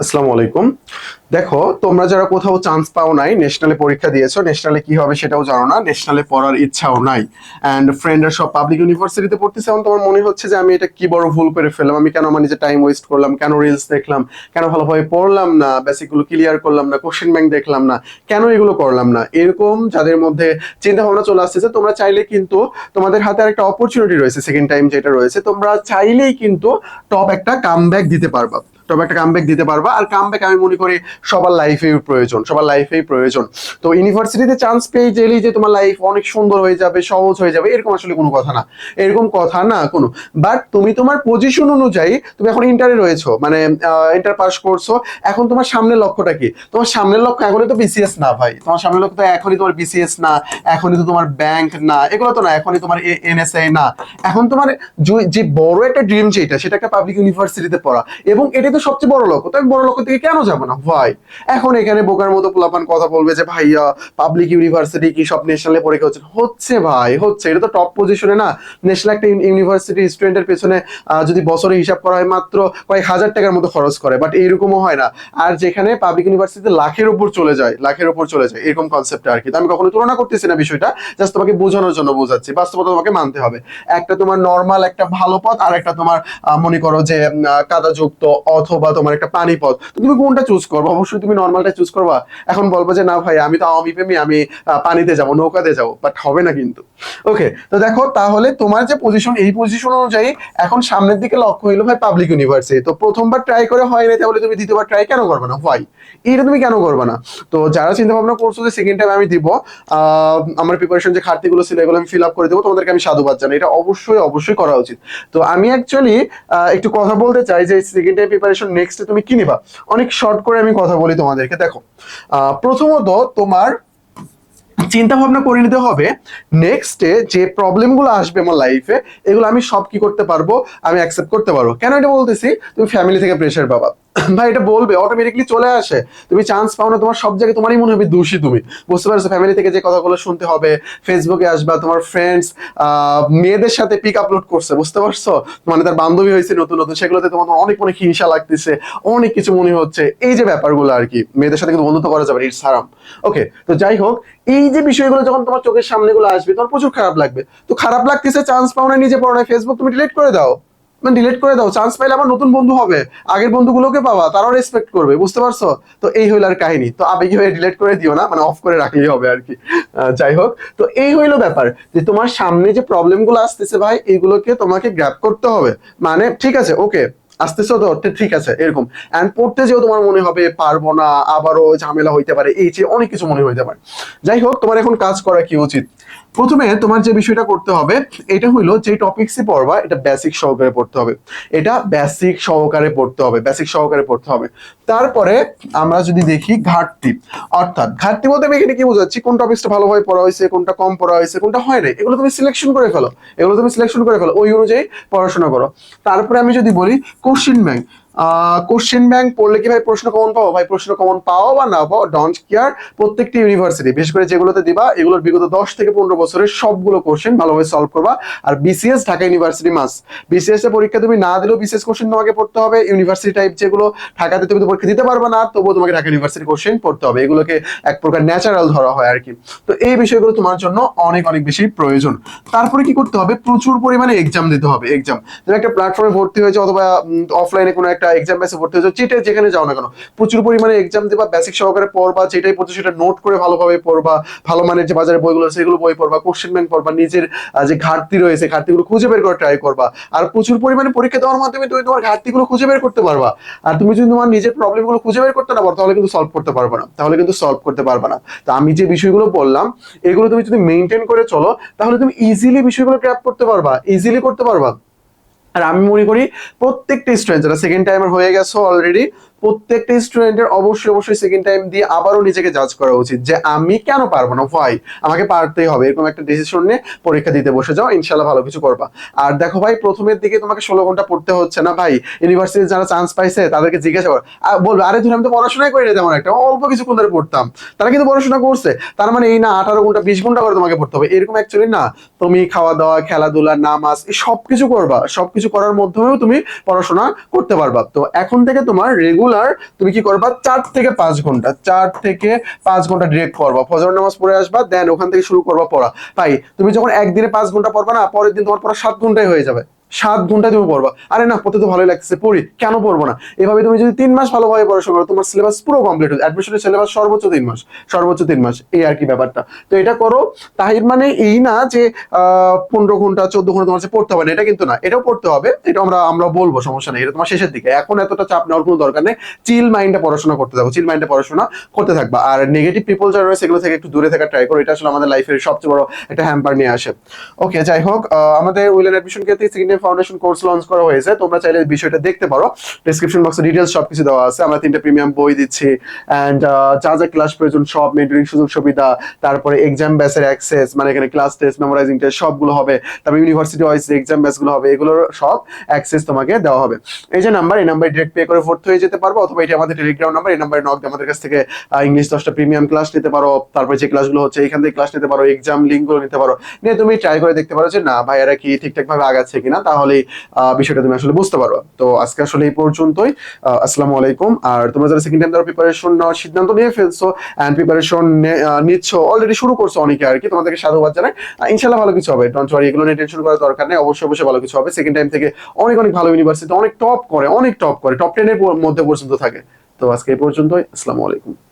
আসসালামু আলাইকুম। দেখো, তোমরা যারা কোথাও চান্স পাও নাই, ন্যাশনালে পরীক্ষা দিয়েছো, ন্যাশনালে কি হবে সেটাও জানো না, ন্যাশনালে পড়ার ইচ্ছাও নাই, অ্যান্ড ফ্রেন্ডরা সব পাবলিক ইউনিভার্সিটিতে পড়তেছে, এখন তোমার মনে হচ্ছে যে আমি এটা কি বড় ভুল করে ফেললাম, আমি কেন আমার নিজে টাইম ওয়েস্ট করলাম, কেন রিলস দেখলাম, কেন ভালোভাবে পড়লাম না, বেসিক গুলো ক্লিয়ার করলাম না, কোশ্চেন ব্যাংক দেখলাম না, কেন এগুলো করলাম না, এরকম যাদের মধ্যে চিন্তা ভাবনা চলে আসতেছে, তোমরা চাইলে কিন্তু তোমাদের হাতে একটা অপরচুনিটি রয়েছে, সেকেন্ড টাইম যেটা রয়েছে, তোমরা চাইলেই কিন্তু টপ একটা কামব্যাক দিতে পারবা। তবে একটা কামব্যাক দিতে পারবা, আর কামব্যাক আমি মনে করি সবার লাইফেই প্রয়োজন, সবার লাইফেই প্রয়োজন। তো ইউনিভার্সিটিতে চান্স পেয়ে গেলেই যে তোমার লাইফ অনেক সুন্দর হয়ে যাবে, সহজ হয়ে যাবে, এরকম আসলে কোনো কথা না, এরকম কথা না কোনো। বাট তুমি তোমার পজিশন অনুযায়ী, তুমি এখন ইন্টারে রয়েছো, মানে ইন্টার পাস করছো, এখন তোমার সামনের লক্ষ্যটা কি? তোমার সামনের লক্ষ্য এখনই তো বিসিএস না ভাই, তোমার সামনের লক্ষ্য তো এখনই তোমার বিসিএস না, এখনই তো তোমার ব্যাংক না, এগুলো তো না, এখনই তোমার এনএসআই না। এখন তোমার যে বড় একটা ড্রিম যেটা, সেটা একটা পাবলিক ইউনিভার্সিটিতে পড়া, এবং এটা তো সবচেয়ে বড় লক্ষ্য। তো আমি বড় লক্ষ্য থেকে কেন যাবো না ভাই? এখন এখানে বোকার মতো পোলাপান কথা বলবে যে ভাইয়া পাবলিক ইউনিভার্সিটি কি সব ন্যাশনালে পরীক্ষা হচ্ছে? হচ্ছে ভাই, হচ্ছে, এটা তো টপ পজিশনে না। ন্যাশনাল একটা ইউনিভার্সিটি স্টুডেন্টের পেছনে যদি বছরে হিসাব করা হয় মাত্র কয়েক হাজার টাকার মতো খরচ করে, বাট এইরকমও হয় না। আর যেখানে পাবলিক ইউনিভার্সিটিতে লাখের উপর চলে যায়, লাখের উপর চলে যায়, এরকম কনসেপ্ট আর কি। তো আমি কখনো তুলনা করতেছি না বিষয়টা, জাস্ট তোমাকে বোঝানোর জন্য বোঝাচ্ছি, বাস্তবতা তোমাকে মানতে হবে। একটা তোমার নর্মাল একটা ভালো পথ, আর একটা তোমার মনে করো যে কাদাযুক্ত, অথবা তোমার একটা পানি পথ। তো তুমি কোনটা চুজ করবো? অবশ্যই তুমি নর্মালটা চুজ করবা। এখন বলবো যে না ভাই, আমি তো আওয়ামী প্রেমী, আমি পানিতে যাব, নৌকাতে যাব, বাট হবে না কিন্তু। ওকে, তো দেখো, তাহলে তোমার যে পজিশন, এই পজিশন অনুযায়ী এখন সামনের দিকে লক্ষ্য হইলো ভাই পাবলিক ইউনিভার্সিটি। তো প্রথমবার ট্রাই করে হয় না, তাহলে তুমি দ্বিতীয়বার ট্রাই কেন করবে না ভাই? এটা তুমি কেন করবে না? তো যারা চিন্তা ভাবনা করছো যে সেকেন্ড টাইম আমি দিব, আমার প্রিপারেশন যে ঘাটতিগুলো ছিল এগুলো আমি ফিল আপ করে দেবো, তোমাদেরকে আমি সাধুবাদ জানাই, এটা অবশ্যই অবশ্যই করা উচিত। তো আমি অ্যাকচুয়ালি একটু কথা বলতে চাই যে সেকেন্ড টাইম প্রিপারেশন নেক্সটে তুমি কি নিবা। অনেক শর্ট করে আমি কথা বলি তোমাদেরকে। দেখো, প্রথমত তোমার চিন্তা ভাবনা করে নিতে হবে নেক্সটে যে প্রবলেমগুলো আসবে আমার লাইফে, এগুলো আমি সব কি করতে পারবো, আমি অ্যাকসেপ্ট করতে পারবো। কেন এটা বলতেছি? তুমি ফ্যামিলি থেকে প্রেশার পাবা ভাই, এটা বলবে, অটোমেটিকলি চলে আসে। তুমি চান্স পাও না, তোমার সব জায়গায় তোমারই মনে হবে দোষী তুমি, বুঝতে পারছো? ফ্যামিলি থেকে যে কথাগুলো শুনতে হবে, ফেসবুকে আসবা, তোমার ফ্রেন্ডস মেয়েদের সাথে পিক আপলোড করছে, বুঝতে পারছো, মানে তার বান্ধবী হয়েছে নতুন নতুন, সেগুলোতে তোমার অনেক অনেক হিংসা লাগতেছে, অনেক কিছু মনে হচ্ছে, এই যে ব্যাপারগুলো আর কি। মেয়েদের সাথে কিন্তু বন্ধুত্ব করা যাবে, ইটস হারাম। ওকে, তো যাই হোক, এই যে বিষয়গুলো যখন তোমার চোখের সামনে গুলো আসবে, তোমার প্রচুর খারাপ লাগবে। তো খারাপ লাগতেছে, চান্স পাও না, নিজে পড়ো না, ফেসবুক তুমি ডিলিট করে দাও, মানে ডিলিট করে দাও। চান্স পাইলে আবার নতুন বন্ধু হবে, আগের বন্ধুগুলোকে পাবা, তারাও রেসপেক্ট করবে, বুঝতে পারছো? তো এই হইল আর কাহিনী। তো আবেগী হয়ে ডিলিট করে দিও না, মানে অফ করে রাখলেই হবে আর কি। যাই হোক, তো এই হইলো ব্যাপার, যে তোমার সামনে যে প্রবলেম গুলো আসতেছে ভাই, এইগুলোকে তোমাকে গ্র্যাব করতে হবে। মানে ঠিক আছে, ওকে, আসতেছো তো ঠিক আছে, এরকম। এন্ড পড়তে যেও তোমার মনে হবে পারবো না, আবারও ঝামেলা হইতে পারে, এই যে অনেক কিছু মনে হইতে পারে। যাই হোক, তোমার এখন কাজ করা কি উচিত? প্রথমে তোমার যে বিষয়টা করতে হবে, এটা হইলো যে টপিকসই পড়বা, এটা বেসিক সহকারে পড়তে হবে, এটা বেসিক সহকারে পড়তে হবে, বেসিক সহকারে পড়তে হবে। তারপরে আমরা যদি দেখি ঘাটতি, অর্থাৎ ঘাটতি বলতে আমি এখানে কি বোঝাচ্ছি, কোন টপিকসটা ভালোভাবে পড়া হয়েছে, কোনটা কম পড়া হয়েছে, কোনটা হয় নাই, এগুলো তুমি সিলেকশন করে ফেলো, এগুলো তুমি সিলেকশন করে ফেলো, ওই অনুযায়ী পড়াশোনা করো। তারপরে আমি যদি বলি কোশ্চিন ব্যাংক, কোশ্চেন ব্যাংক পড়লে কি ভাই প্রশ্ন কমন পাও? ভাই প্রশ্ন কমন পাও বা না পাও, ডোন্ট কেয়ার। প্রত্যেকটি ইউনিভার্সিটি, বিশেষ করে যেগুলোতে দিবা, এগুলোর বিগত 10 থেকে 15 বছরের সবগুলো কোশ্চেন ভালোভাবে সলভ করবা। আর বিসিএস ঢাকা ইউনিভার্সিটি মাস, বিসিএস এর পরীক্ষা তুমি না দিলেও বিসিএস কোশ্চেন তোমাকে পড়তে হবে। ইউনিভার্সিটি টাইপ যেগুলো, ঢাকাতে তুমি তো পরীক্ষা দিতে পারবে না, তবুও তোমাকে ঢাকা ইউনিভার্সিটি কোশ্চেন পড়তে হবে, এগুলোকে এক প্রকার ন্যাচারাল ধরা হয় আর কি। তো এই বিষয়গুলো তোমার জন্য অনেক অনেক বেশি প্রয়োজন। তারপরে কি করতে হবে? প্রচুর পরিমাণে এক্সাম দিতে হবে। এক্সাম, তুমি একটা প্ল্যাটফর্মে ভর্তি হয়েছে, অথবা অফলাইনে কোনো একটা এক্সাম বেসে ভর্তি হয়েছে, যেটা যেখানে যাও না কেন, প্রচুর পরিমাণে এক্সাম দেবা, বেসিক সহকারে পড়বা, যেটাই পড়ছো সেটা নোট করে ভালোভাবে পড়বা, ভালো মানের যে বাজারে বইগুলো আছে সেগুলো বই পড়বা, কোশ্চেন ব্যাংক পড়বা, নিজের যে ঘাটতি রয়েছে ঘাটতিগুলো খুঁজে বের করে ট্রাই করবা। আর প্রচুর পরিমাণে পরীক্ষা দেওয়ার মাধ্যমে তুমি তোমার ঘাটতিগুলো খুঁজে বের করতে পারবা। আর তুমি যদি তোমার নিজের প্রবলেমগুলো খুঁজে বের করতে না পারো, তাহলে কিন্তু সলভ করতে পারবে না, তাহলে কিন্তু সলভ করতে পারবে না। তো আমি যে বিষয়গুলো বললাম, এগুলো তুমি যদি মেনটেন করে চলো, তাহলে তুমি ইজিলি বিষয়গুলো ক্র্যাপ করতে পারবা, ইজিলি করতে পারবা। আর আমি মনে করি প্রত্যেকটা স্টুডেন্ট যারা সেকেন্ড টাইমার হয়ে গেছো অলরেডি, প্রত্যেকটা স্টুডেন্টের অবশ্যই অবশ্যই সেকেন্ড টাইম দিয়ে আবারও নিজেকে জাজ করা উচিত, যে আমি কেন পারবো না ভাই, আমাকে পারতেই হবে, এরকম একটা ডিসিশন নিয়ে পরীক্ষা দিতে বসে যাও, ইনশাল্লাহ ভালো কিছু করবা। আর দেখো ভাই, প্রথমের দিকে তোমাকে 16 ঘন্টা পড়তে হচ্ছে না ভাই। ইউনিভার্সিটি যারা চান্স পাইছে তাদেরকে জিজ্ঞাসা করো, বলবে আরে ধর আমি তো পড়াশোনাই করি না তেমন একটা, অল্প কিছুক্ষণ ধরে পড়তাম। তারা কিন্তু পড়াশোনা করছে, তার মানে এই না 18 ঘন্টা 20 ঘন্টা করে তোমাকে পড়তে হবে, এরকম অ্যাকচুয়ালি না। তুমি খাওয়া দাওয়া, খেলাধুলা, নামাজ, সবকিছু করবা, সবকিছু করার মাধ্যমেও তুমি পড়াশোনা করতে পারবা। তো এখন থেকে তোমার রেগুলার রেগুলার তুমি কি করবা 4 থেকে 5 ঘন্টা ডিরেক্ট পড়বা, ফজর নামাজ পড়ে আসবা, দেন ওখান থেকে শুরু করবা পড়া। ভাই তুমি যখন একদিনে 5 ঘন্টা পড়বা না, পরের দিন তোমার পড়া 7 ঘন্টায় হয়ে যাবে। 7 ঘন্টায় তুমি পড়বা, আরে না পড়তে তো ভালোই লাগতেছে পড়ি, কেন পড়বো না। এভাবে তুমি যদি 3 মাস ভালোভাবে পড়াশোনা করো, তোমার সিলেবাস পুরো কমপ্লিট হয়ে, অ্যাডমিশনের সিলেবাস সর্বোচ্চ 3 মাস, সর্বোচ্চ 3 মাস, এই আর কি ব্যাপারটা। তো এটা করো। তাহির মানে এই না যে 15 ঘন্টা 14 ঘন্টা তোমার পড়তে হবে না, এটা কিন্তু না, এটাও পড়তে হবে, এটা আমরা বলবো, সমস্যা নেই, এটা তোমার শেষের দিকে, এখন এতটা চাপ নেওয়ার কোনো দরকার নেই। চিল মাইন্ডে পড়াশোনা করতে থাকো, চিল মাইন্ডে পড়াশোনা করতে থাকবা। আর নেগেটিভ পিপল যারা রয়েছে এগুলো থেকে একটু দূরে থাকা ট্রাই করো, এটা আসলে আমাদের লাইফের সবচেয়ে বড় একটা হ্যাম্পার নিয়ে আসে। ওকে, যাই হোক, আমাদের উইলেন অ্যাডমিশন ক্ষেত্রে second year foundation course launch করা হয়েছে, তোমরা চাইলে বিষয়টা দেখতে পারো, ডেসক্রিপশন বক্সে ডিটেইলস সবকিছু দেওয়া আছে। আমরা 3টা প্রিমিয়াম বই দিচ্ছি, এন্ড যা যা ক্লাস প্রয়োজন সব, মেন্টরিং সুযোগ সুবিধা, তারপরে এক্সাম ব্যাচের অ্যাক্সেস, মানে এখানে ক্লাস টেস্ট, মেমোরাইজিং টেস্ট সবগুলো হবে, তারপর ইউনিভার্সিটি ওয়াইজ এক্সাম ব্যাচগুলো হবে, এগুলোর সব অ্যাক্সেস তোমাকে দেওয়া হবে। এই যে নাম্বার, এই নাম্বারে ডিরেক্ট পে করে ভর্তি হয়ে যেতে পারবো, অথবা এটা আমাদের টেলিগ্রাম নাম্বার, এই নাম্বারে নক দিয়ে আমাদের কাছ থেকে ইংলিশ 10টা প্রিমিয়াম ক্লাস নিতে পারো, তারপরে যে ক্লাসগুলো হচ্ছে এখান থেকে ক্লাস নিতে পারো, এক্সাম লিঙ্কগুলো নিতে পারো, নিয়ে তুমি ট্রাই করে দেখতে পারো যে না ভাইয়ারা কি ঠিকঠাক ভাবে আগাচ্ছে কিনা, তাহলে বিষয়টা তুমি আসলে বুঝতে পারো। তো আজকে আসলে এই পর্যন্তই। আসসালামু আলাইকুম। আর তোমরা যারা সেকেন্ড টাইম ধরো প্রিপারেশন নেওয়ার সিদ্ধান্ত নিয়ে ফেলছো এন্ড প্রিপারেশন নিচ্ছ, অলরেডি শুরু করছো অনেকে আর কি, তোমাদেরকে সাধুবাদ জানাই। ইনশাল্লাহ ভালো কিছু হবে, ডোন্ট ওয়ারি, এগুলো নিয়ে টেনশন করার দরকার নেই, অবশ্যই অবশ্যই ভালো কিছু হবে। সেকেন্ড টাইম থেকে অনেক অনেক ভালো ইউনিভার্সিটি, অনেক টপ করে, অনেক টপ করে, টপ 10 এর মধ্যে পর্যন্ত থাকে। তো আজকে এই পর্যন্তই, আসসালামু আলাইকুম।